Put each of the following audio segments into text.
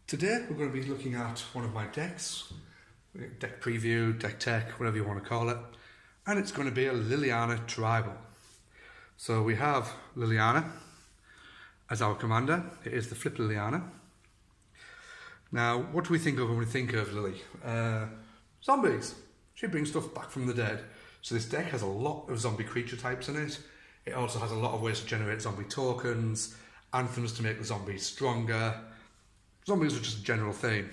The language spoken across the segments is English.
Today we're going to be looking at one of my decks, deck preview, deck tech, whatever you want to call it, and it's going to be a Liliana tribal. So we have Liliana as our commander. It is the flip Liliana. Now, what do we think of when we think of Lily? Zombies. She brings stuff back from the dead. So this deck has a lot of zombie creature types in it. It also has a lot of ways to generate zombie tokens, anthems to make the zombies stronger. Zombies are just a general theme.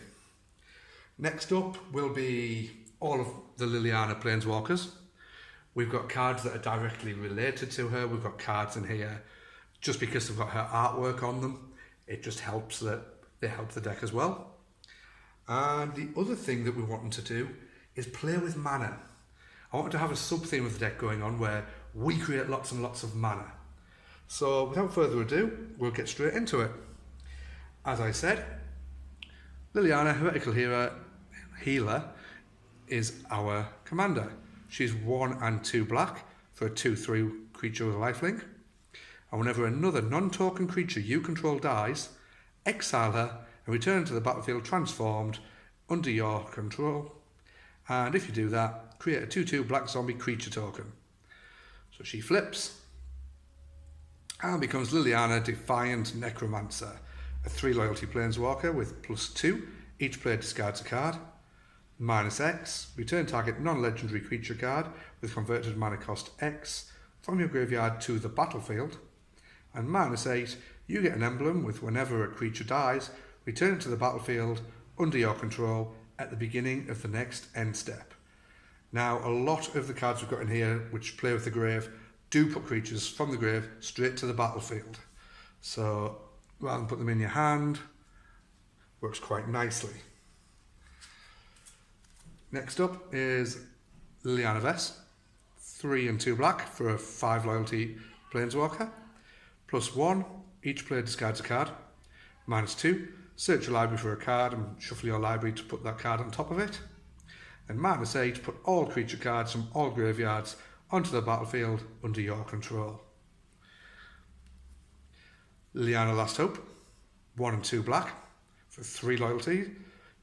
Next up will be all of the Liliana Planeswalkers. We've got cards that are directly related to her. We've got cards in here just because they've got her artwork on them. It just helps that they help the deck as well. And the other thing that we want to do is play with mana. I wanted to have a sub-theme of the deck going on where we create lots and lots of mana. So without further ado, we'll get straight into it. As I said, Liliana, Heretical Healer, is our commander. She's 1 and 2 black for a 2/3 creature with a lifelink. And whenever another non-token creature you control dies, exile her and return to the battlefield transformed under your control. And if you do that, create a 2/2 black zombie creature token. So she flips and becomes Liliana Defiant Necromancer, a 3 loyalty planeswalker with +2. Each player discards a card. -X, return target non-legendary creature card with converted mana cost X from your graveyard to the battlefield. And -8, you get an emblem with whenever a creature dies, return it to the battlefield under your control at the beginning of the next end step. Now, a lot of the cards we've got in here which play with the grave do put creatures from the grave straight to the battlefield. So rather than put them in your hand, works quite nicely. Next up is Liliana Vess, 3 and 2 black for a 5 loyalty planeswalker. +1, each player discards a card. -2, search your library for a card and shuffle your library to put that card on top of it. And -8, put all creature cards from all graveyards onto the battlefield under your control. Liliana Last Hope, 1 and 2 black for 3 loyalty.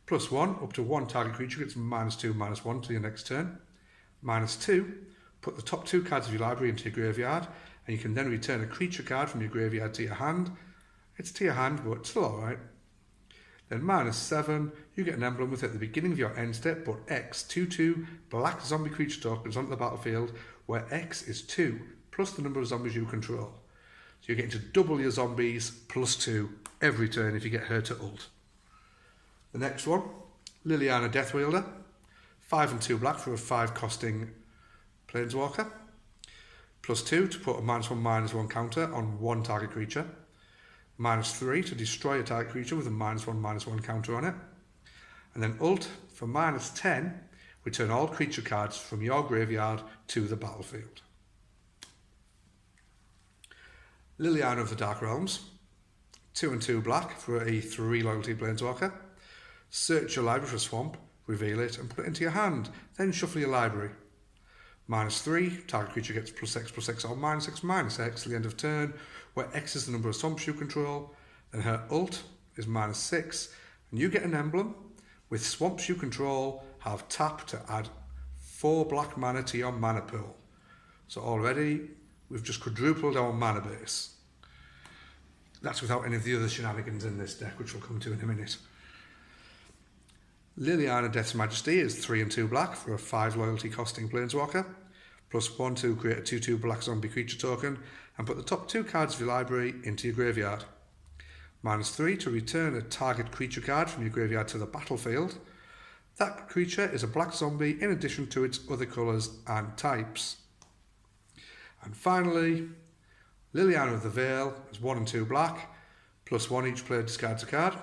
+1, up to 1 target creature gets -2/-1 to your next turn. -2, put the top 2 cards of your library into your graveyard, and you can then return a creature card from your graveyard to your hand. It's to your hand, but it's still alright. Then -7, you get an emblem with it at the beginning of your end step, but X, 2/2 black zombie creature tokens onto the battlefield, where X is 2, plus the number of zombies you control. So you're getting to double your zombies +2 every turn if you get her to ult. The next one, Liliana Deathwielder, 5 and 2 black for a 5 costing planeswalker. +2 to put a -1/-1 counter on 1 target creature. -3 to destroy a target creature with a -1/-1 counter on it. And then ult for -10, return all creature cards from your graveyard to the battlefield. Liliana of the Dark Realms, 2 and 2 black for a 3 loyalty planeswalker. Search your library for a swamp, reveal it and put it into your hand, then shuffle your library. -3, target creature gets +X/+X or -X/-X to the end of turn, where X is the number of swamps you control. Then her ult is -6, and you get an emblem with swamps you control have tap to add 4 black mana to your mana pool. So already we've just quadrupled our mana base. That's without any of the other shenanigans in this deck, which we'll come to in a minute. Liliana Death's Majesty is 3 and 2 black for a 5 loyalty costing planeswalker. +1 to create a 2/2 black zombie creature token and put the top 2 cards of your library into your graveyard. -3 to return a target creature card from your graveyard to the battlefield. That creature is a black zombie in addition to its other colours and types. And finally, Liliana of the Veil is 1 and 2 black. +1, each player discards a card.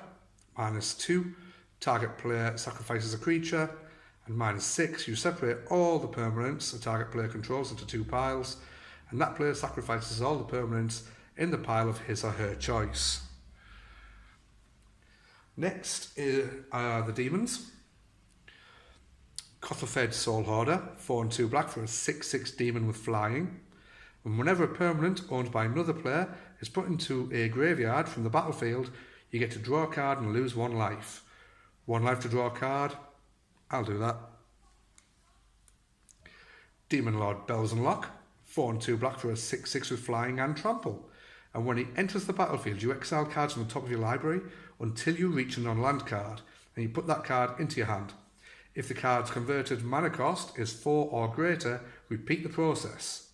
-2, target player sacrifices a creature. And -6, you separate all the permanents the target player controls into 2 piles, and that player sacrifices all the permanents in the pile of his or her choice. Next are the demons. Kothafed Soul Hoarder, 4 and 2 black for a 6/6 demon with flying. And whenever a permanent owned by another player is put into a graveyard from the battlefield, You get to draw a card and lose 1 life. 1 life to draw a card. I'll do that. Demon Lord Bells and Lock. 4 and 2 black for a 6/6 with flying and trample. And when he enters the battlefield, you exile cards from the top of your library until you reach a non-land card, and you put that card into your hand. If the card's converted mana cost is 4 or greater, repeat the process.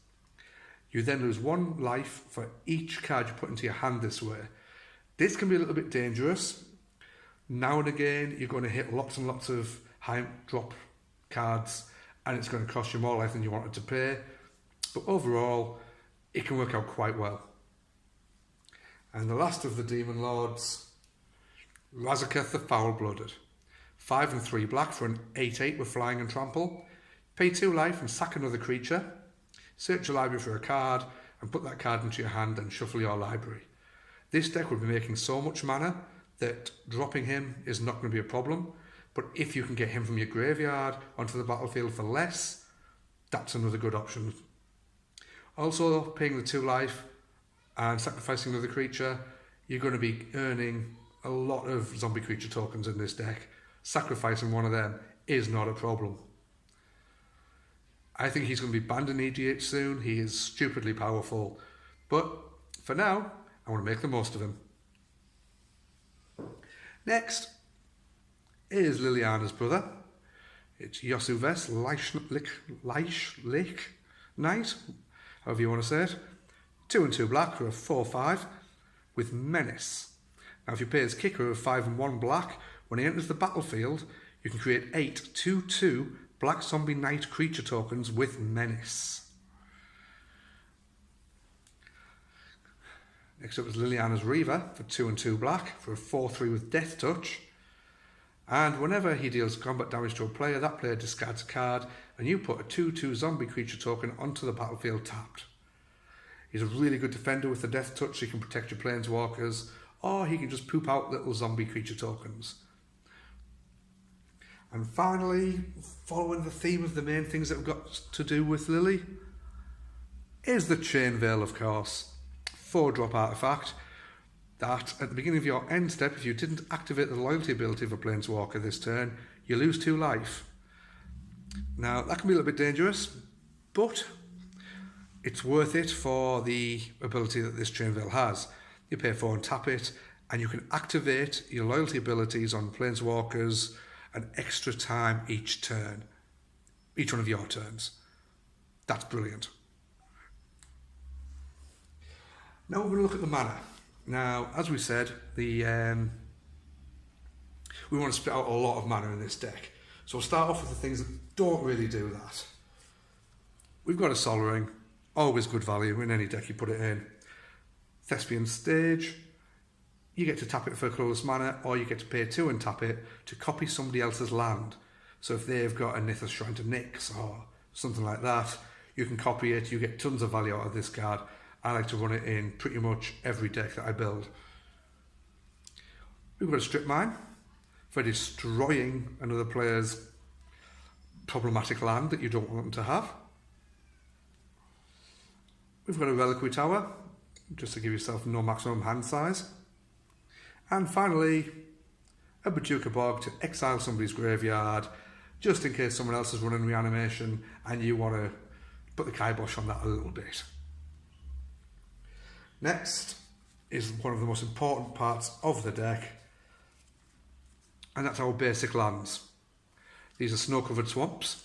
You then lose 1 life for each card you put into your hand this way. This can be a little bit dangerous. Now and again, you're going to hit lots and lots of high drop cards, and it's going to cost you more life than you wanted to pay. But overall, it can work out quite well. And the last of the Demon Lords, Razaketh the Foul-Blooded. 5 and 3 black for an 8/8 with flying and trample. Pay 2 life and sack another creature. Search your library for a card and put that card into your hand and shuffle your library. This deck would be making so much mana that dropping him is not going to be a problem. But if you can get him from your graveyard onto the battlefield for less, that's another good option. Also, paying the 2 life and sacrificing another creature, you're going to be earning a lot of zombie creature tokens in this deck. Sacrificing one of them is not a problem. I think he's going to be banned in EDH soon. He is stupidly powerful. But for now, I want to make the most of him. Next is Liliana's brother. It's Yosuves Leishlik Knight, however you want to say it. 2 and 2 black for a 4/5 with Menace. Now if you pay his kicker of 5 and 1 black, when he enters the battlefield, you can create 8 2/2 black zombie knight creature tokens with Menace. Next up is Liliana's Reaver for 2 and 2 black for a 4/3 with Death Touch. And whenever he deals combat damage to a player, that player discards a card, and you put a 2/2 zombie creature token onto the battlefield tapped. He's a really good defender with the Death Touch, so he can protect your Planeswalkers, or he can just poop out little zombie creature tokens. And finally, following the theme of the main things that we've got to do with Lily, is the Chain Veil, of course. 4-drop artifact that at the beginning of your end step, if you didn't activate the loyalty ability of a Planeswalker this turn, you lose 2 life. Now, that can be a little bit dangerous, but it's worth it for the ability that this Chain Veil has. You pay 4 and tap it, and you can activate your loyalty abilities on Planeswalkers an extra time each turn. Each one of your turns. That's brilliant. Now we're going to look at the mana. Now, as we said, we want to split out a lot of mana in this deck. So we'll start off with the things that don't really do that. We've got a Sol Ring, always good value in any deck you put it in. Thespian Stage, you get to tap it for colorless mana, or you get to pay 2 and tap it to copy somebody else's land. So if they've got a Nithis Shrine to Nyx or something like that, you can copy it, you get tons of value out of this card. I like to run it in pretty much every deck that I build. We've got a Strip Mine for destroying another player's problematic land that you don't want them to have. We've got a Reliquary Tower, just to give yourself no maximum hand size. And finally, a Bojuka Bog to exile somebody's graveyard, just in case someone else is running reanimation and you want to put the kibosh on that a little bit. Next is one of the most important parts of the deck, and that's our basic lands. These are snow-covered swamps.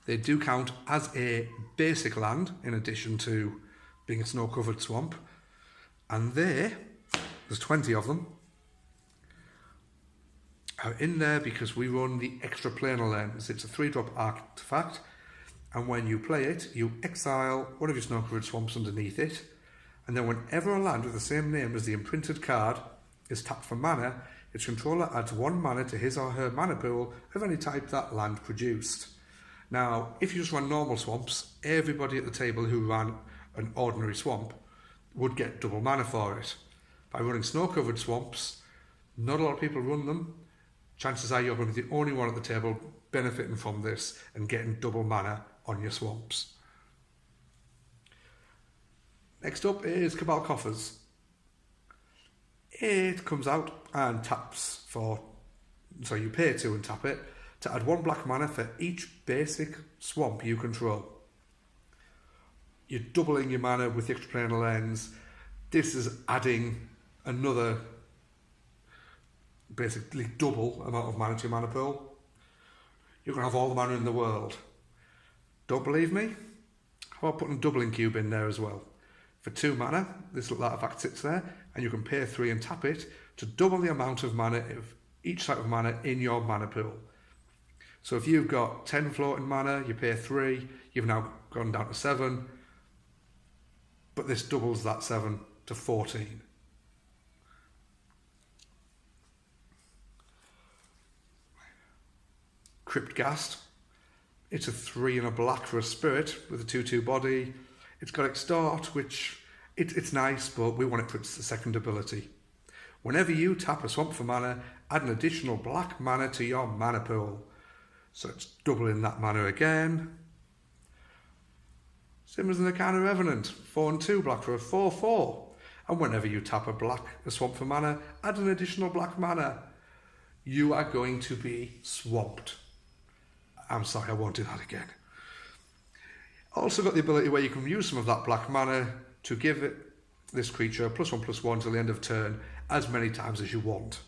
They do count as a basic land in addition to being a snow-covered swamp, and there's 20 of them, are in there because we run the Extra Planar Lens. It's a 3-drop artifact, and when you play it, you exile one of your snow-covered swamps underneath it, and then whenever a land with the same name as the imprinted card is tapped for mana, its controller adds 1 mana to his or her mana pool of any type that land produced. Now, if you just run normal swamps, everybody at the table who ran an ordinary swamp would get double mana for it. By running snow-covered swamps, not a lot of people run them. Chances are you're going to be the only one at the table benefiting from this and getting double mana on your swamps. Next up is Cabal Coffers. it comes out and taps for, so you pay 2 and tap it to add 1 black mana for each basic swamp you control. You're doubling your mana with the Extraplanar Lens. This is adding another basically double amount of mana to your mana pool. You're going to have all the mana in the world. Don't believe me? How about putting a doubling cube in there as well? For 2 mana, this little artifact sits there, and you can pay 3 and tap it to double the amount of mana of each type of mana in your mana pool. So if you've got 10 floating mana, you pay 3, you've now gone down to 7, but this doubles that 7 to 14. Cryptghast. It's a 3 and a black for a spirit with a 2/2 body. It's got Extort, which it's nice, but we want it for its second ability. Whenever you tap a swamp for mana, add an additional black mana to your mana pool. So it's doubling that mana again. Same as an Arcana Revenant, 4 and 2 black for a 4/4. And whenever you tap a swamp for mana, add an additional black mana. You are going to be swamped. I'm sorry, I won't do that again. Also got the ability where you can use some of that black mana to give this creature +1/+1 till the end of turn as many times as you want.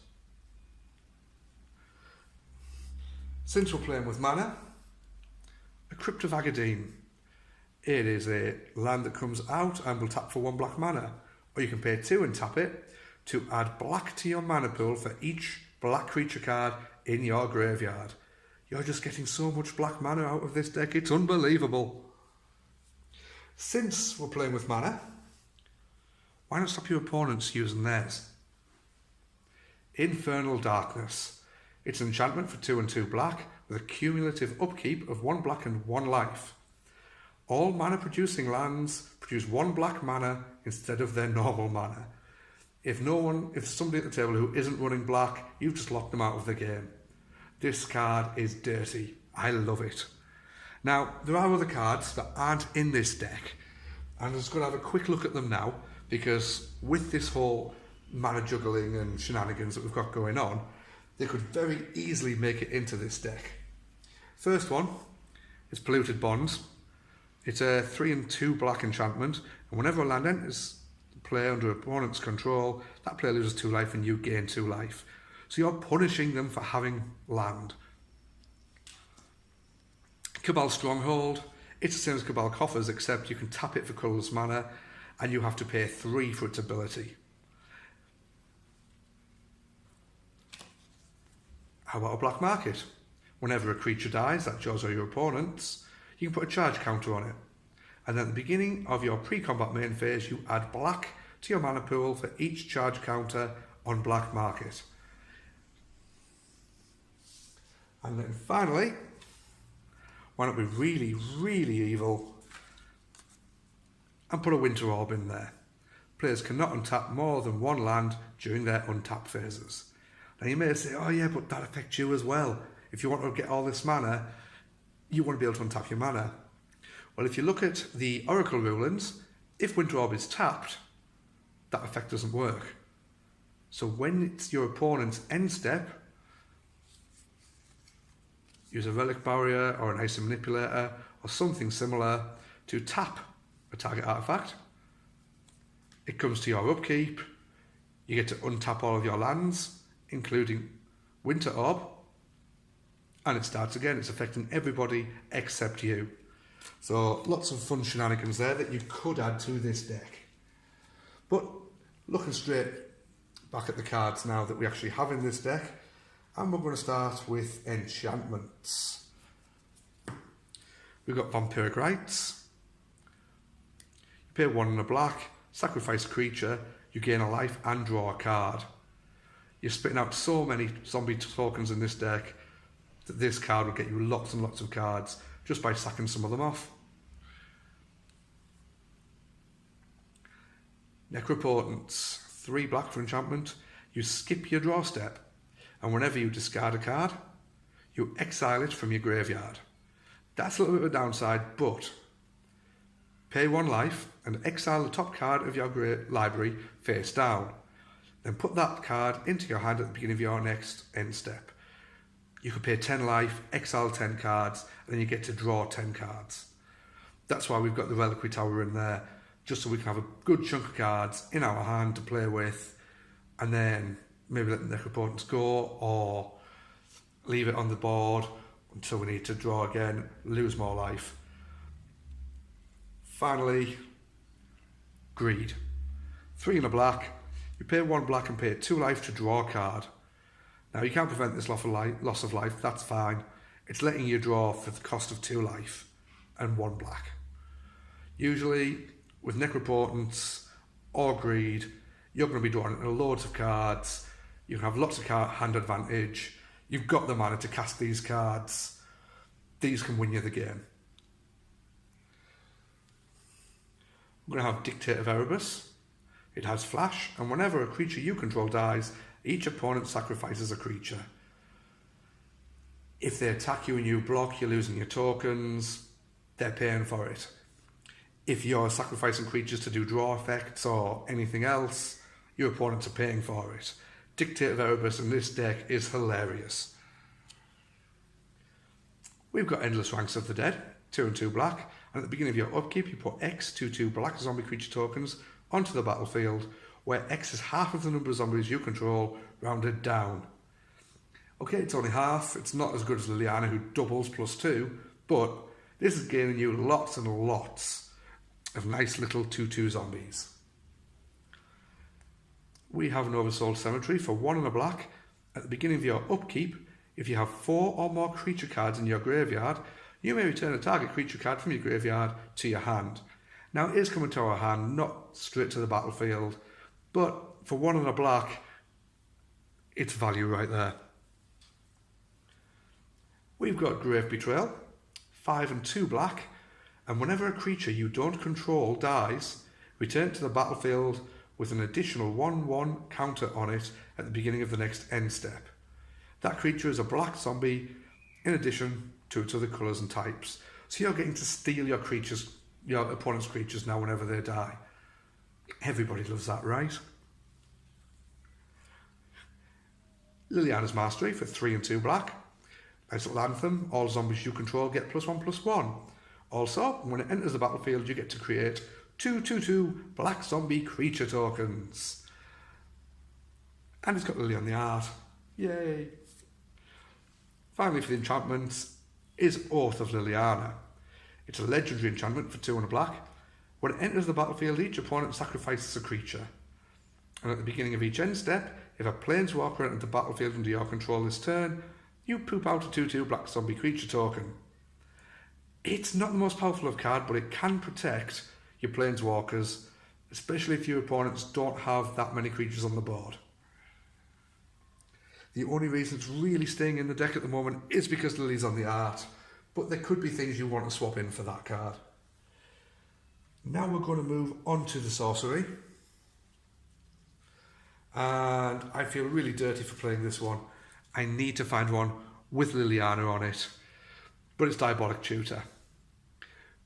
Since we're playing with mana, a Crypt of Agadeem. It is a land that comes out and will tap for 1 black mana, or you can pay 2 and tap it to add black to your mana pool for each black creature card in your graveyard. You're just getting so much black mana out of this deck, it's unbelievable. Since we're playing with mana, why not stop your opponents using theirs? Infernal Darkness. It's an enchantment for 2 and 2 black with a cumulative upkeep of 1 black and 1 life. All mana producing lands produce 1 black mana instead of their normal mana. If somebody at the table who isn't running black, you've just locked them out of the game. This card is dirty. I love it. Now, there are other cards that aren't in this deck, and I'm just going to have a quick look at them now, because with this whole mana juggling and shenanigans that we've got going on, they could very easily make it into this deck. First one is Polluted Bonds. It's a 3 and 2 black enchantment, and whenever a land enters play under opponent's control, that player loses 2 life and you gain 2 life. So you're punishing them for having land. Cabal Stronghold. It's the same as Cabal Coffers, except you can tap it for colourless mana and you have to pay 3 for its ability. How about a Black Market? Whenever a creature dies, that's yours or your opponent's, you can put a charge counter on it. And at the beginning of your pre-combat main phase, you add black to your mana pool for each charge counter on Black Market. And then finally, why not be really, really evil and put a Winter Orb in there? Players cannot untap more than 1 land during their untap phases. Now you may say, oh yeah, but that affects you as well. If you want to get all this mana, you want to be able to untap your mana. Well, if you look at the Oracle rulings, if Winter Orb is tapped, that effect doesn't work. So when it's your opponent's end step, use a Relic Barrier or an Ice Manipulator or something similar to tap a target artifact. It comes to your upkeep. You get to untap all of your lands, including Winter Orb, and it starts again. It's affecting everybody except you. So lots of fun shenanigans there that you could add to this deck. But looking straight back at the cards now that we actually have in this deck, and we're going to start with Enchantments. We've got Vampiric Rites. You pay 1 and a black, sacrifice a creature, you gain a life and draw a card. You're spitting out so many zombie tokens in this deck that this card will get you lots and lots of cards just by sacking some of them off. Necropotence. 3 black for enchantment. You skip your draw step, and whenever you discard a card, you exile it from your graveyard. That's a little bit of a downside, but pay 1 life and exile the top card of your library face down. Then put that card into your hand at the beginning of your next end step. You could pay 10 life, exile 10 cards, and then you get to draw 10 cards. That's why we've got the Reliquary Tower in there, just so we can have a good chunk of cards in our hand to play with, and then maybe let the Necropotence go, or leave it on the board until we need to draw again, lose more life. Finally, Greed. 3 and a black. You pay 1 black and pay 2 life to draw a card. Now you can't prevent this loss of life, that's fine. It's letting you draw for the cost of 2 life and 1 black. Usually, with Necropotence or Greed, you're going to be drawing loads of cards. You have lots of hand advantage. You've got the mana to cast these cards. These can win you the game. We're going to have Dictate of Erebus. It has flash, and whenever a creature you control dies, each opponent sacrifices a creature. If they attack you and you block, you're losing your tokens. They're paying for it. If you're sacrificing creatures to do draw effects or anything else, your opponents are paying for it. Dictate of Erebus in this deck is hilarious. We've got Endless Ranks of the Dead, 2 and 2 black, and at the beginning of your upkeep you put X 2/2 black zombie creature tokens onto the battlefield, where X is half of the number of zombies you control, rounded down. Okay, it's only half, it's not as good as Liliana, who doubles +2, but this is gaining you lots and lots of nice little 2/2 zombies. We have an Oversold Cemetery for 1 and a black. At the beginning of your upkeep, if you have 4 or more creature cards in your graveyard, you may return a target creature card from your graveyard to your hand. Now it is coming to our hand, not straight to the battlefield, but for 1 and a black, it's value right there. We've got Grave Betrayal, 5 and 2 black, and whenever a creature you don't control dies, return to the battlefield with an additional 1/1 counter on it at the beginning of the next end step. That creature is a black zombie in addition to its other colours and types. So you're getting to steal your opponent's creatures now whenever they die. Everybody loves that, right? Liliana's Mastery for 3 and 2 black. Nice little anthem. All zombies you control get +1/+1. Also, when it enters the battlefield, you get to create 2/2/2 black zombie creature tokens. And it's got Lily on the art. Yay! Finally, for the enchantments, is Oath of Liliana. It's a legendary enchantment for 2 and a black. When it enters the battlefield, each opponent sacrifices a creature. And at the beginning of each end step, if a Planeswalker enters the battlefield under your control this turn, you poop out a 2/2 black zombie creature token. It's not the most powerful of card, but it can protect your Planeswalkers, especially if your opponents don't have that many creatures on the board. The only reason it's really staying in the deck at the moment is because Lily's on the art, but there could be things you want to swap in for that card. Now we're going to move on to the sorcery. And I feel really dirty for playing this one. I need to find one with Liliana on it, but it's Diabolic Tutor.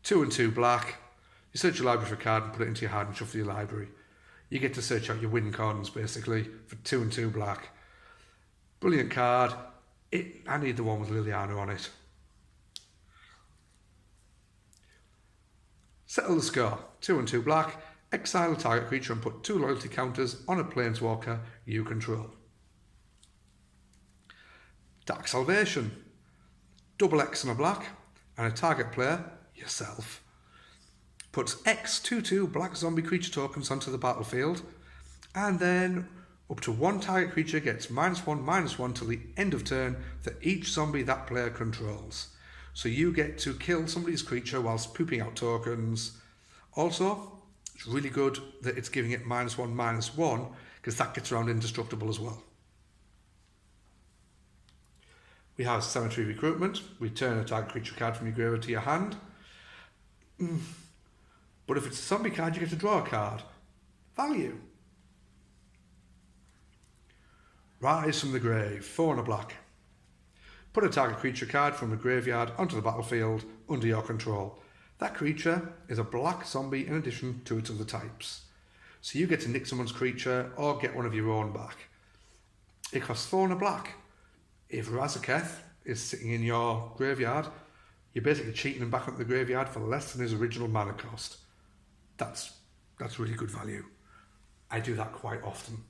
2 and 2 black. You search your library for a card and put it into your hand and shuffle your library. You get to search out your win cons basically for 2 and 2 black. Brilliant card. I need the one with Liliana on it. Settle the score. 2 and 2 black. Exile a target creature and put 2 loyalty counters on a Planeswalker you control. Dark Salvation. Double X and a black, and a target player, yourself, puts X 2/2 black zombie creature tokens onto the battlefield, and then up to 1 target creature gets -1/-1 till the end of turn for each zombie that player controls. So you get to kill somebody's creature whilst pooping out tokens. Also, it's really good that it's giving it -1/-1, because that gets around indestructible as well. We have Cemetery Recruitment. Return a target creature card from your graveyard to your hand. But if it's a zombie card, you get to draw a card. Value. Rise from the Grave. 4 and a black. Put a target creature card from the graveyard onto the battlefield under your control. That creature is a black zombie in addition to its other types. So you get to nick someone's creature or get one of your own back. It costs 4 and a black. If Razaketh is sitting in your graveyard, you're basically cheating him back up the graveyard for less than his original mana cost. That's really good value. I do that quite often.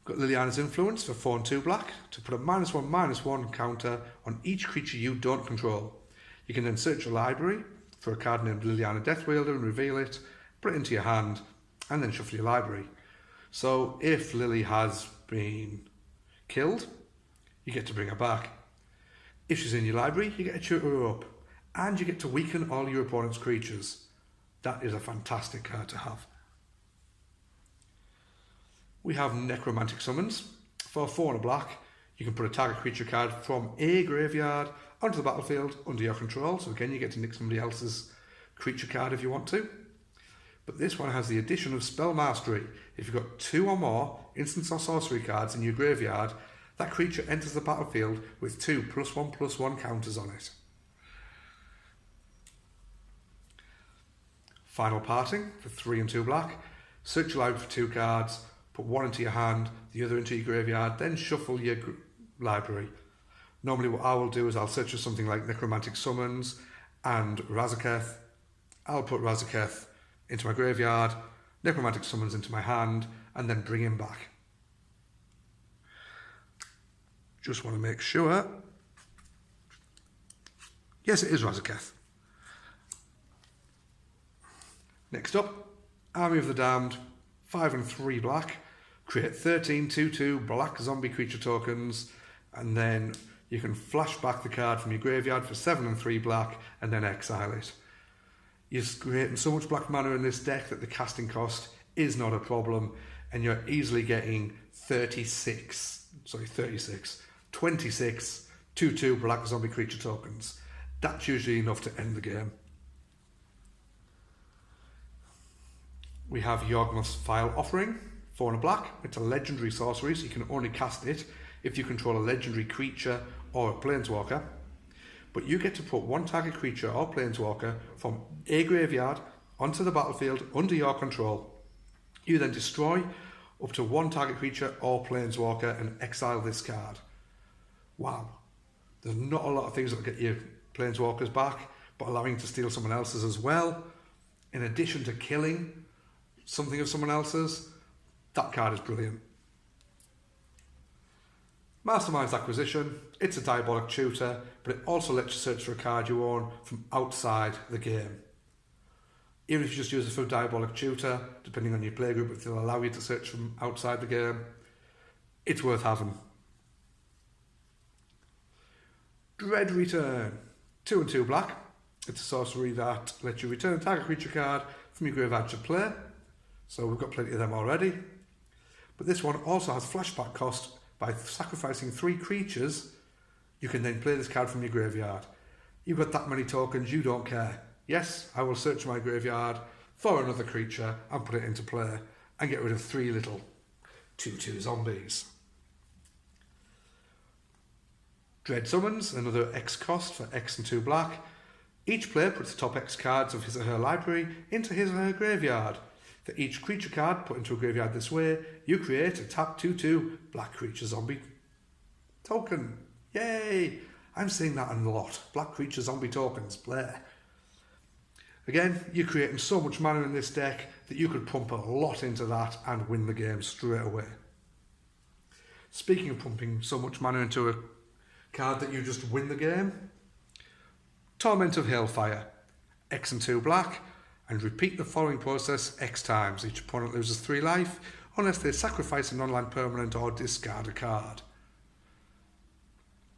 Got Liliana's Influence for 4 and 2 black to put a -1/-1 counter on each creature you don't control. You can then search your library for a card named Liliana Deathwielder and reveal it, put it into your hand, and then shuffle your library. So if Lily has been killed, you get to bring her back. If she's in your library, you get to tutor her up, and you get to weaken all your opponent's creatures. That is a fantastic card to have. We have Necromantic Summons. For 4 and a black, you can put a target creature card from a graveyard onto the battlefield under your control. So again, you get to nick somebody else's creature card if you want to. But this one has the addition of Spell Mastery. If you've got 2 or more instants or sorcery cards in your graveyard, that creature enters the battlefield with 2 +1/+1 counters on it. Final Parting for 3 and 2 black. Search your library for 2 cards, put 1 into your hand, the other into your graveyard, then shuffle your library. Normally what I will do is I'll search for something like Necromantic Summons and Razaketh. I'll put Razaketh into my graveyard, Necromantic Summons into my hand, and then bring him back. Just want to make sure. Yes, it is Razaketh. Next up, Army of the Damned, 5 and 3 black. Create 13 2/2 black zombie creature tokens, and then you can flash back the card from your graveyard for 7 and 3 black, and then exile it. You're creating so much black mana in this deck that the casting cost is not a problem, and you're easily getting 26 2/2 black zombie creature tokens. That's usually enough to end the game. We have Yawgmoth's File Offering, 4 and a black. It's a legendary sorcery, so you can only cast it if you control a legendary creature or a planeswalker. But you get to put 1 target creature or planeswalker from a graveyard onto the battlefield under your control. You then destroy up to 1 target creature or planeswalker and exile this card. Wow. There's not a lot of things that will get your planeswalkers back, but allowing you to steal someone else's as well, in addition to killing something of someone else's. That card is brilliant. Mastermind's Acquisition. It's a diabolic tutor, but it also lets you search for a card you own from outside the game. Even if you just use it for diabolic tutor, depending on your playgroup, if they'll allow you to search from outside the game, it's worth having. Dread Return. 2 and 2 black. It's a sorcery that lets you return a target creature card from your graveyard to play. So we've got plenty of them already. But this one also has flashback cost. By sacrificing 3 creatures, you can then play this card from your graveyard. You've got that many tokens, you don't care. Yes, I will search my graveyard for another creature and put it into play and get rid of 3 little 2/2 zombies. Dread Summons, another X cost for X and 2 black. Each player puts the top X cards of his or her library into his or her graveyard. For each creature card put into a graveyard this way, you create a tap 2/2 black creature zombie token. Yay! I'm seeing that a lot. Black creature zombie tokens. Bleh. Again, you're creating so much mana in this deck that you could pump a lot into that and win the game straight away. Speaking of pumping so much mana into a card that you just win the game, Torment of Hailfire. X and 2 black. And repeat the following process X times. Each opponent loses 3 life unless they sacrifice a non-land permanent or discard a card.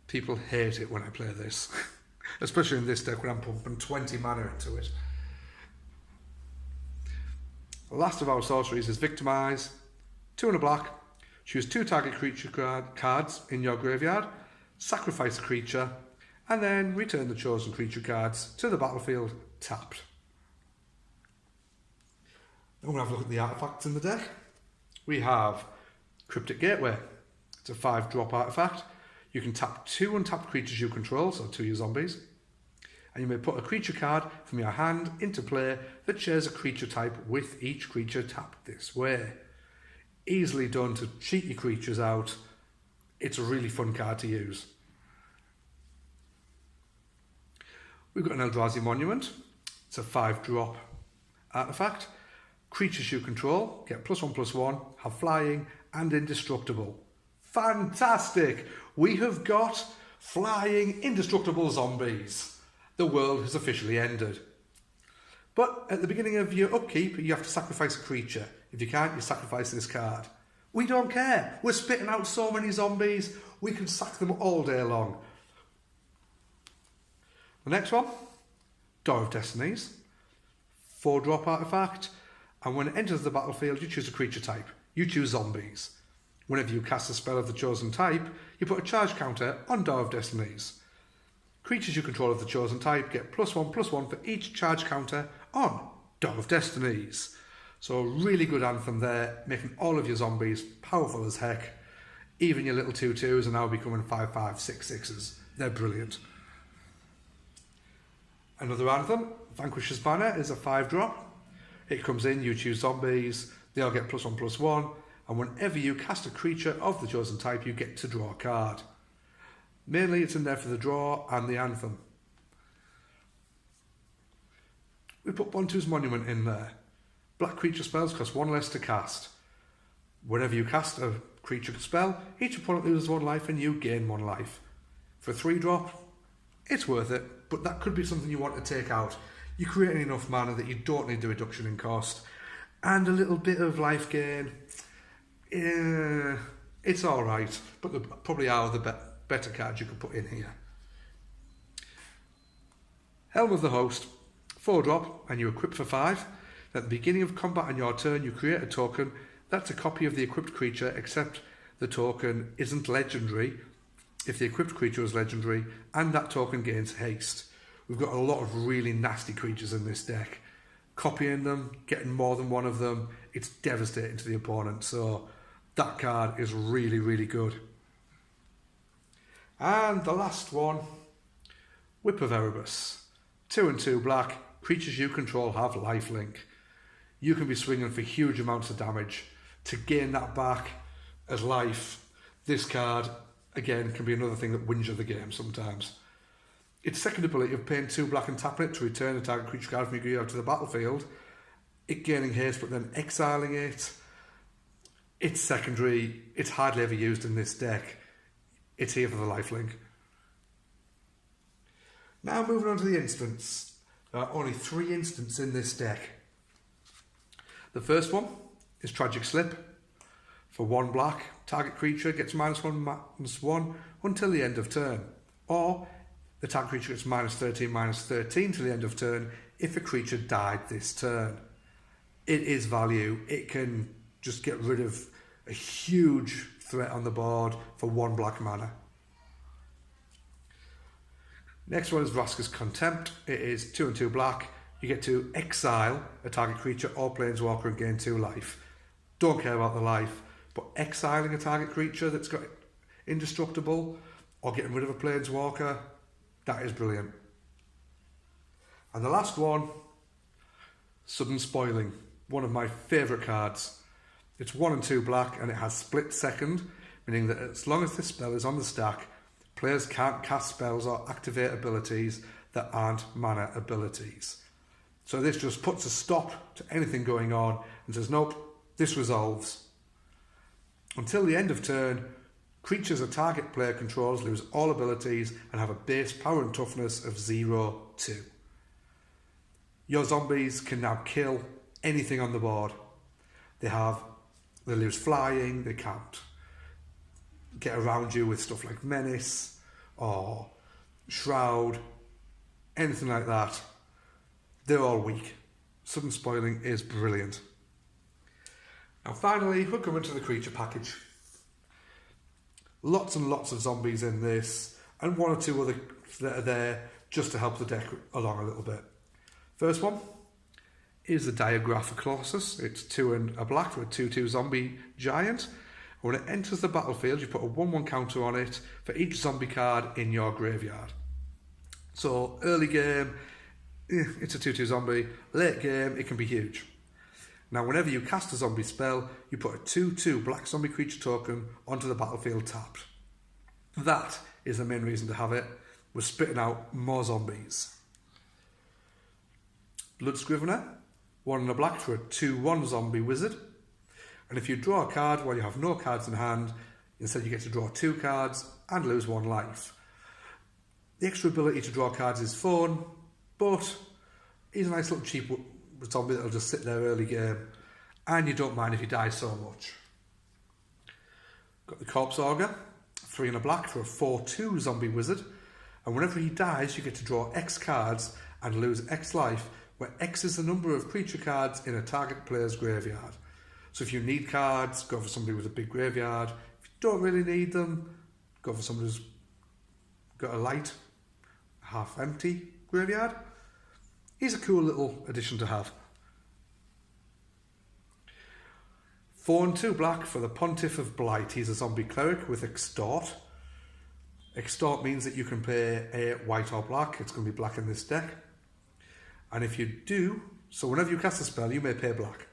People hate it when I play this, especially in this deck when I'm pumping 20 mana into it. The last of our sorceries is Victimize. 2 and a black. Choose 2 target creature cards in your graveyard, sacrifice a creature, and then return the chosen creature cards to the battlefield tapped. I'm going to have a look at the artifacts in the deck. We have Cryptic Gateway. It's a 5-drop artifact. You can tap 2 untapped creatures you control, so 2 your zombies. and you may put a creature card from your hand into play that shares a creature type with each creature tapped this way. Easily done to cheat your creatures out. It's a really fun card to use. We've got an Eldrazi Monument. It's a 5-drop artifact. Creatures you control get +1/+1, have flying, and indestructible. Fantastic! We have got flying, indestructible zombies. The world has officially ended. But at the beginning of your upkeep, you have to sacrifice a creature. If you can't, you sacrifice this card. We don't care. We're spitting out so many zombies, we can sack them all day long. The next one, Door of Destinies. 4-drop artifact. And when it enters the battlefield, you choose a creature type. You choose zombies. Whenever you cast a spell of the chosen type, you put a charge counter on Door of Destinies. Creatures you control of the chosen type get +1/+1 for each charge counter on Door of Destinies. So a really good anthem there, making all of your zombies powerful as heck. Even your little 2/2s are now becoming 5/5, 6/6s. They're brilliant. Another anthem, Vanquisher's Banner, is a 5-drop. It comes in, you choose zombies, they all get +1/+1, and whenever you cast a creature of the chosen type, you get to draw a card. Mainly it's in there for the draw and the anthem. We put Bontu's Monument in there. Black creature spells cost 1 less to cast. Whenever you cast a creature spell, each opponent loses 1 life and you gain 1 life. For a 3-drop, it's worth it, but that could be something you want to take out. You're creating enough mana that you don't need the reduction in cost. And a little bit of life gain, it's alright, but there probably are the better cards you could put in here. Helm of the Host, 4-drop, and you equip for 5. At the beginning of combat on your turn, you create a token that's a copy of the equipped creature, except the token isn't legendary if the equipped creature is legendary, and that token gains haste. We've got a lot of really nasty creatures in this deck. Copying them, getting more than one of them, it's devastating to the opponent, so that card is really, really good. And the last one, Whip of Erebus. 2 and 2 black, creatures you control have lifelink. You can be swinging for huge amounts of damage. To gain that back as life, this card, again, can be another thing that wins you the game sometimes. Its second ability of paying 2 black and tapping it to return a target creature card from your graveyard to the battlefield, it gaining haste but then exiling it. It's secondary, it's hardly ever used in this deck. It's here for the lifelink. Now moving on to the instants. There are only 3 instants in this deck. The first one is Tragic Slip. For 1 black, target creature gets -1/-1 until the end of turn. Or the target creature gets -13/-13 till the end of turn if a creature died this turn. It is value. It can just get rid of a huge threat on the board for 1 black mana. Next one is Vraska's Contempt. It is 2 and 2 black. You get to exile a target creature or planeswalker and gain 2 life. Don't care about the life, but exiling a target creature that's got indestructible or getting rid of a planeswalker, that is brilliant. And the last one, Sudden Spoiling, one of my favourite cards. It's 1 and 2 black and it has Split Second, meaning that as long as this spell is on the stack, players can't cast spells or activate abilities that aren't mana abilities. So this just puts a stop to anything going on and says, nope, this resolves. Until the end of turn, creatures a target player controls lose all abilities and have a base power and toughness of 0/2. Your zombies can now kill anything on the board. They lose flying, they can't get around you with stuff like Menace or Shroud, anything like that. They're all weak. Sudden Spoiling is brilliant. Now finally, we're coming to the creature package. Lots and lots of zombies in this, and 1 or 2 other that are there just to help the deck along a little bit. First one is the Diagraph Colossus. It's 2 and a black for a 2/2 zombie giant. When it enters the battlefield, you put a 1/1 counter on it for each zombie card in your graveyard. So early game, it's a 2/2 zombie. Late game, it can be huge. Now, whenever you cast a zombie spell, you put a 2/2 black zombie creature token onto the battlefield tapped. That is the main reason to have it. We're spitting out more zombies. Blood Scrivener, 1 and a black for a 2/1 zombie wizard. And if you draw a card while you have no cards in hand, instead you get to draw 2 cards and lose 1 life. The extra ability to draw cards is fun, but he's a nice little cheap zombie that'll just sit there early game, and you don't mind if he dies so much. Got the Corpse Augur, 3 and a black for a 4/2 zombie wizard, and whenever he dies you get to draw X cards and lose X life, where X is the number of creature cards in a target player's graveyard. So if you need cards, go for somebody with a big graveyard. If you don't really need them, go for somebody who's got a light, half empty graveyard. He's a cool little addition to have. 4 and 2 black for the Pontiff of Blight. He's a zombie cleric with Extort. Extort means that you can pay a white or black. It's going to be black in this deck. And if you do, so whenever you cast a spell, you may pay black.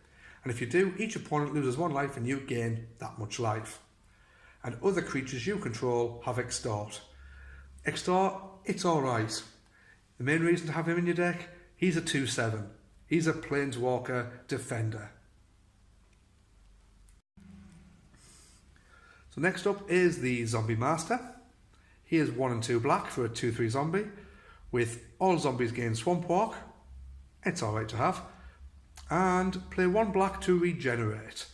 And if you do, each opponent loses 1 life and you gain that much life. And other creatures you control have Extort. Extort, it's alright. The main reason to have him in your deck, he's a 2/7. He's a Planeswalker defender. So next up is the Zombie Master. He is 1 and 2 black for a 2/3 zombie, with all zombies gain Swamp Walk. It's alright to have. And play 1 black to regenerate.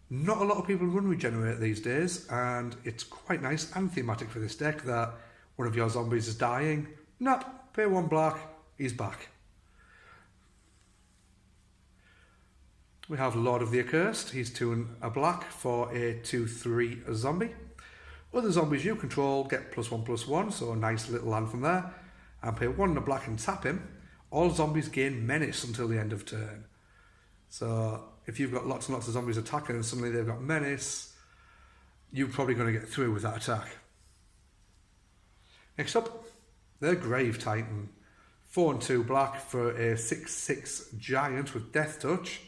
Not a lot of people run regenerate these days, and it's quite nice and thematic for this deck that one of your zombies is dying. Nope, pay 1 black, he's back. We have Lord of the Accursed. He's 2 and a black for a 2/3 zombie. Other zombies you control get +1/+1, so a nice little land from there. And pay 1 and a black and tap him. All zombies gain Menace until the end of turn. So if you've got lots and lots of zombies attacking and suddenly they've got Menace, you're probably going to get through with that attack. Next up, the Grave Titan. 4 and 2 black for a 6/6 giant with Death Touch.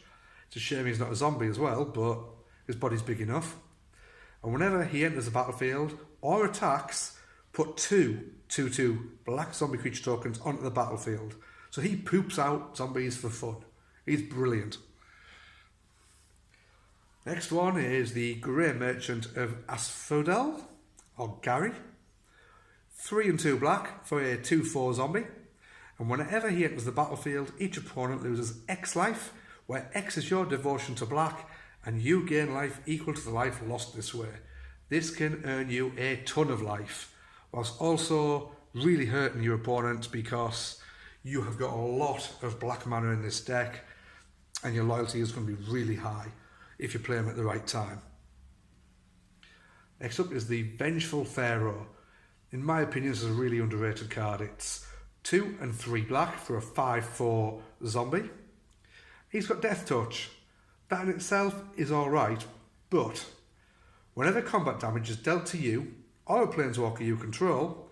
It's a shame he's not a zombie as well, but his body's big enough. And whenever he enters the battlefield or attacks, put 2 2/2 black zombie creature tokens onto the battlefield. So he poops out zombies for fun. He's brilliant. Next one is the Grey Merchant of Asphodel, or Gary. 3 and 2 black for a 2/4 zombie. And whenever he enters the battlefield, each opponent loses X life, where X is your devotion to black, and you gain life equal to the life lost this way. This can earn you a ton of life, whilst also really hurting your opponent because you have got a lot of black mana in this deck, and your loyalty is going to be really high if you play them at the right time. Next up is the Vengeful Pharaoh. In my opinion, this is a really underrated card. It's 2 and 3 black for a 5/4 zombie. He's got Death Touch. That in itself is alright, but whenever combat damage is dealt to you or a Planeswalker you control,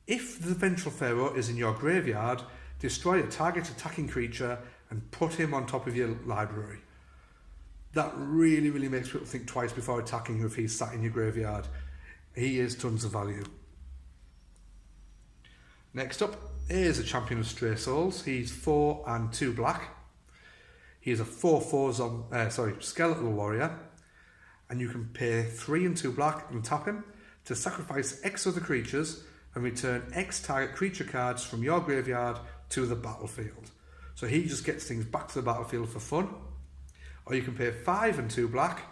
if the Vengeful Pharaoh is in your graveyard, destroy a target attacking creature and put him on top of your library. That really makes people think twice before attacking you if he's sat in your graveyard. He is tons of value. Next up is a Champion of Stray Souls. He's 4 and 2 black. He is a 4/4 skeletal warrior, and you can pay 3 and 2 black and tap him to sacrifice X other creatures and return X target creature cards from your graveyard to the battlefield. So he just gets things back to the battlefield for fun. Or you can pay 5 and 2 black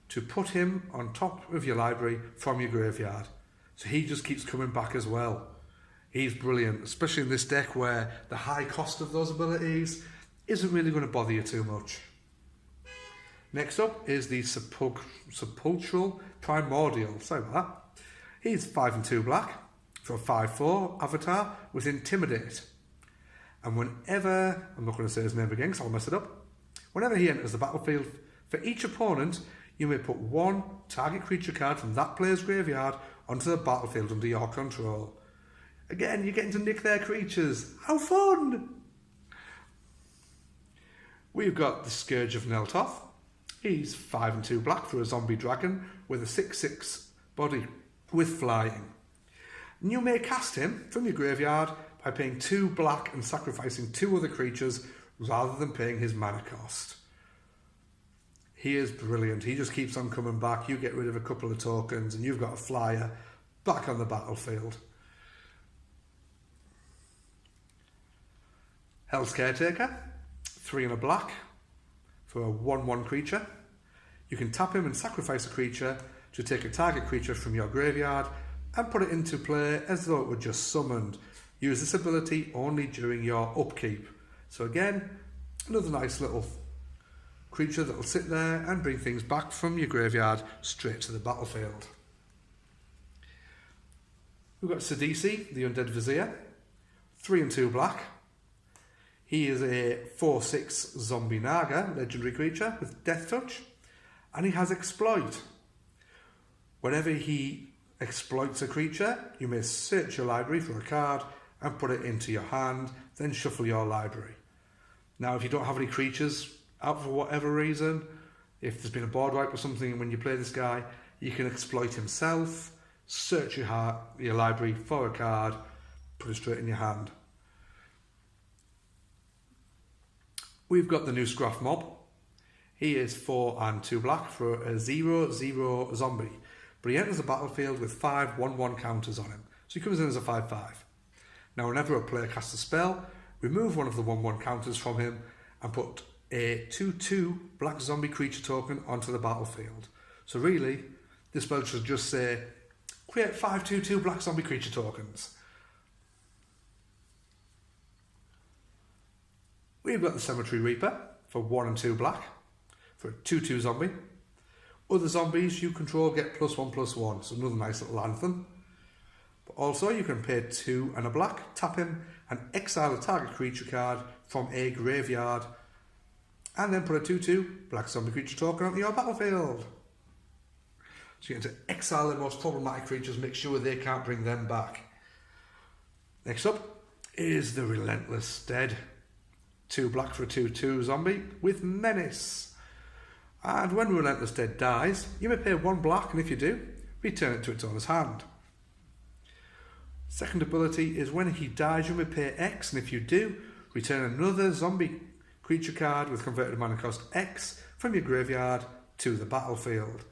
to put him on top of your library from your graveyard. So he just keeps coming back as well. He's brilliant, especially in this deck where the high cost of those abilities isn't really going to bother you too much. Next up is the Sepulchral Primordial. Sorry about that. He's 5 and 2 black for a 5/4 avatar with Intimidate. And whenever, I'm not going to say his name again because I'll mess it up. Whenever he enters the battlefield, for each opponent, you may put 1 target creature card from that player's graveyard onto the battlefield under your control. Again, you're getting to nick their creatures. How fun! We've got the Scourge of Neltoth. He's 5 and 2 black for a zombie dragon with a 6/6 body with flying. And you may cast him from your graveyard by paying 2 black and sacrificing 2 other creatures rather than paying his mana cost. He is brilliant. He just keeps on coming back. You get rid of a couple of tokens and you've got a flyer back on the battlefield. Hell's Caretaker, 3 and a black for a 1/1 creature. You can tap him and sacrifice a creature to take a target creature from your graveyard and put it into play as though it were just summoned. Use this ability only during your upkeep. So again, another nice little creature that will sit there and bring things back from your graveyard straight to the battlefield. We've got Sidisi, the Undead Vizier, 3 and 2 black. He is a 4/6 zombie naga, legendary creature with Death Touch, and he has Exploit. Whenever he exploits a creature, you may search your library for a card and put it into your hand, then shuffle your library. Now, if you don't have any creatures out for whatever reason, if there's been a board wipe or something, and when you play this guy, you can exploit himself, search your library for a card, put it straight in your hand. We've got the new Scruff Mob. He is 4 and 2 black for a 0/0 zombie, but he enters the battlefield with 5 1/1 counters on him, so he comes in as a 5/5. Now, whenever a player casts a spell, remove one of the 1/1 counters from him and put a 2/2 black zombie creature token onto the battlefield. So really, this spell should just say, create 5 2/2 black zombie creature tokens. We've got the Cemetery Reaper for 1 and 2 black for a 2/2 zombie. Other zombies you control get +1/+1, so another nice little anthem. But also you can pay 2 and a black, tap him and exile a target creature card from a graveyard, and then put a 2/2 black zombie creature token onto your battlefield. So you get to exile the most problematic creatures, make sure they can't bring them back. Next up is the Relentless Dead. 2 black for a 2/2 zombie with Menace. And when Relentless Dead dies, you may pay 1 black, and if you do, return it to its owner's hand. Second ability is when he dies, you may pay X, and if you do, return another zombie creature card with converted mana cost X from your graveyard to the battlefield.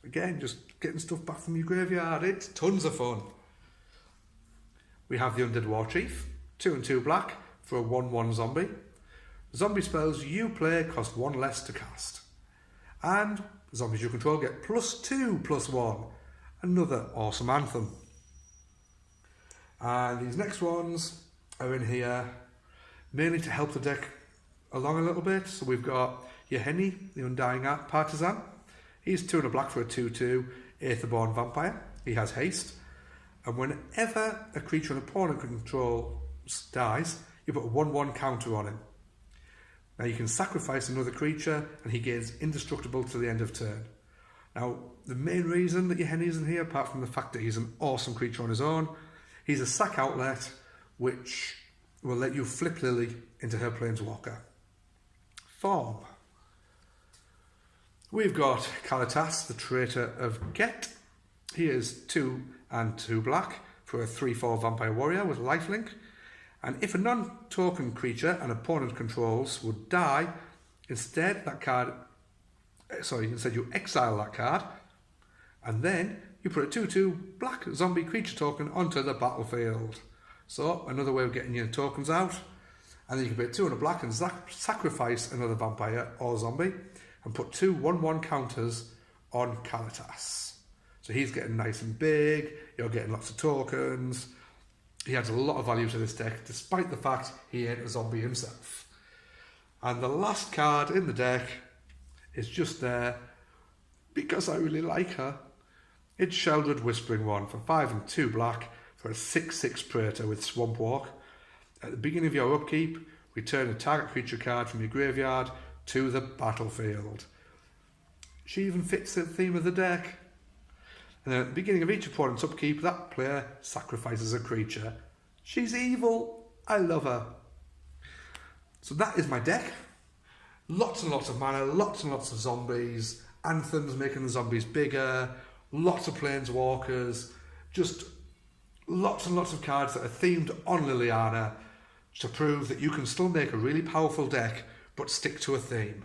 Again, just getting stuff back from your graveyard. It's tons of fun. We have the Undead War Chief, 2 and 2 black for a 1/1 zombie. Zombie spells you play cost 1 less to cast. And zombies you control get +2/+1. Another awesome anthem. And these next ones are in here mainly to help the deck along a little bit. So we've got Yahenni, the Undying Partisan. He's 2 and a black for a 2/2 Aetherborn Vampire. He has haste. And whenever a creature an opponent controls dies, you put a 1/1 counter on him. Now you can sacrifice another creature and he gains indestructible to the end of turn. Now, the main reason that Yahenni isn't here, apart from the fact that he's an awesome creature on his own, he's a sack outlet which will let you flip Lily into her Planeswalker form. We've got Kalitas, the Traitor of Get. He is 2 and 2 black for a 3/4 Vampire Warrior with lifelink. And if a non-token creature an opponent controls would die, instead you exile that card, and then you put a 2/2 black zombie creature token onto the battlefield. So another way of getting your tokens out. And then you can pay 2 and a black and sacrifice another vampire or zombie and put 2 1/1 counters on Kalitas. So he's getting nice and big, you're getting lots of tokens. He adds a lot of value to this deck, despite the fact he ain't a zombie himself. And the last card in the deck is just there because I really like her. It's Sheldred Whispering One for 5 and 2 black for a 6/6 Praetor with Swamp Walk. At the beginning of your upkeep, return a target creature card from your graveyard to the battlefield. She even fits the theme of the deck. And then at the beginning of each opponent's upkeep, that player sacrifices a creature. She's evil. I love her. So that is my deck. Lots and lots of mana, lots and lots of zombies, anthems making the zombies bigger, lots of planeswalkers, just lots and lots of cards that are themed on Liliana to prove that you can still make a really powerful deck but stick to a theme.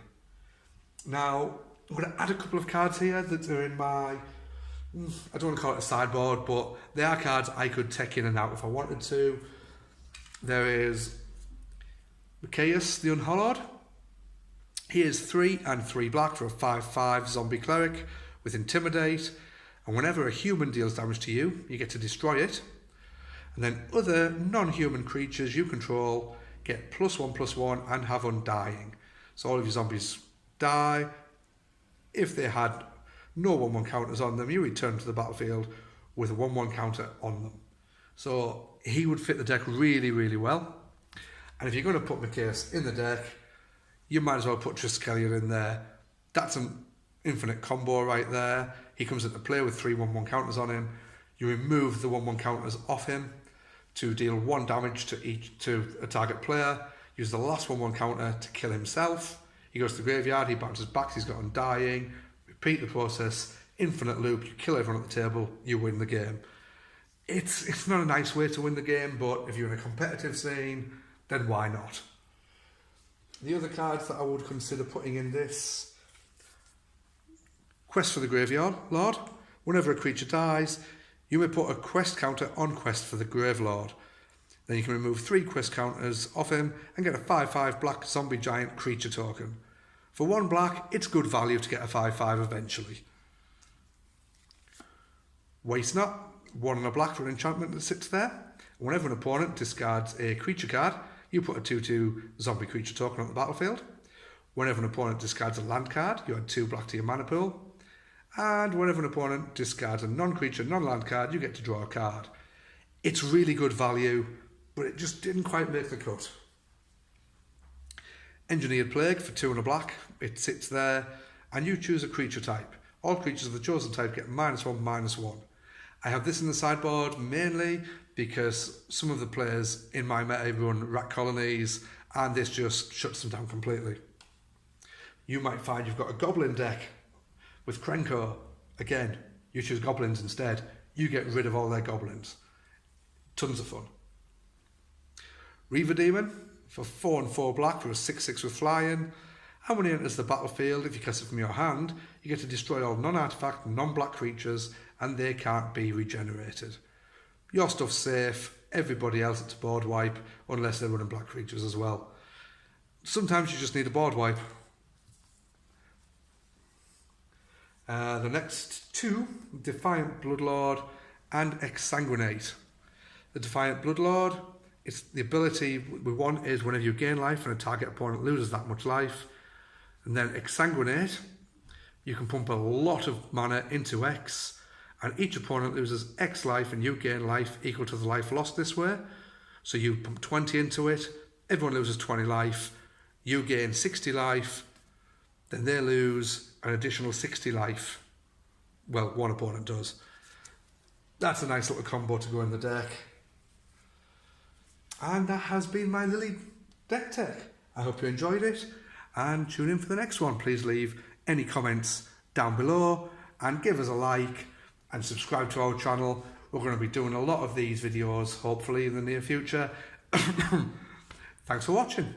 Now, I'm going to add a couple of cards here that are in my, I don't want to call it a sideboard, but they are cards I could take in and out if I wanted to. There is Macewind, the Unhallowed. He is 3 and 3 black for a 5/5 zombie cleric with Intimidate, and whenever a human deals damage to you, you get to destroy it. And then other non-human creatures you control get +1/+1 and have Undying. So all of your zombies die. If they had no 1/1 counters on them, you return to the battlefield with a 1/1 counter on them. So he would fit the deck really, really well. And if you're going to put Macewind in the deck, you might as well put Triskelion in there. That's an infinite combo right there. He comes into play with 3 1/1 counters on him. You remove the 1/1 counters off him to deal 1 damage to a target player. Use the last 1/1 counter to kill himself. He goes to the graveyard, he bounces back, he's got Undying. Repeat the process, infinite loop, you kill everyone at the table, you win the game. It's not a nice way to win the game, but if you're in a competitive scene, then why not? The other cards that I would consider putting in this: Quest for the Graveyard Lord. Whenever a creature dies, you may put a quest counter on Quest for the Gravelord. Then you can remove 3 quest counters off him and get a 5/5 black zombie giant creature token. For 1 black, it's good value to get a 5/5 eventually. Waste Not, 1 and a black for an enchantment that sits there. Whenever an opponent discards a creature card, you put a 2/2 zombie creature token on the battlefield. Whenever an opponent discards a land card, you add 2 black to your mana pool. And whenever an opponent discards a non-creature, non-land card, you get to draw a card. It's really good value, but it just didn't quite make the cut. Engineered Plague for 2 and a black. It sits there, and you choose a creature type. All creatures of the chosen type get -1/-1. I have this in the sideboard mainly because some of the players in my meta run rat colonies, and this just shuts them down completely. You might find you've got a goblin deck with Krenko. Again, you choose goblins instead. You get rid of all their goblins. Tons of fun. Reaver Demon for 4 and 4 black for a 6/6 with flying. And when he enters the battlefield, if you cast it from your hand, you get to destroy all non-artifact, non-black creatures, and they can't be regenerated. Your stuff's safe. Everybody else, it's a board wipe, unless they're running black creatures as well. Sometimes you just need a board wipe. The next 2, Defiant Bloodlord and Exsanguinate. The Defiant Bloodlord, it's the ability we want is whenever you gain life and a target opponent loses that much life. And then Exsanguinate, you can pump a lot of mana into X, and each opponent loses X life and you gain life equal to the life lost this way. So you pump 20 into it, everyone loses 20 life, you gain 60 life, then they lose an additional 60 life. Well, one opponent does. That's a nice little combo to go in the deck. And that has been my Lily deck tech. I hope you enjoyed it, and tune in for the next one. Please leave any comments down below and give us a like and subscribe to our channel. We're going to be doing a lot of these videos hopefully in the near future. Thanks for watching.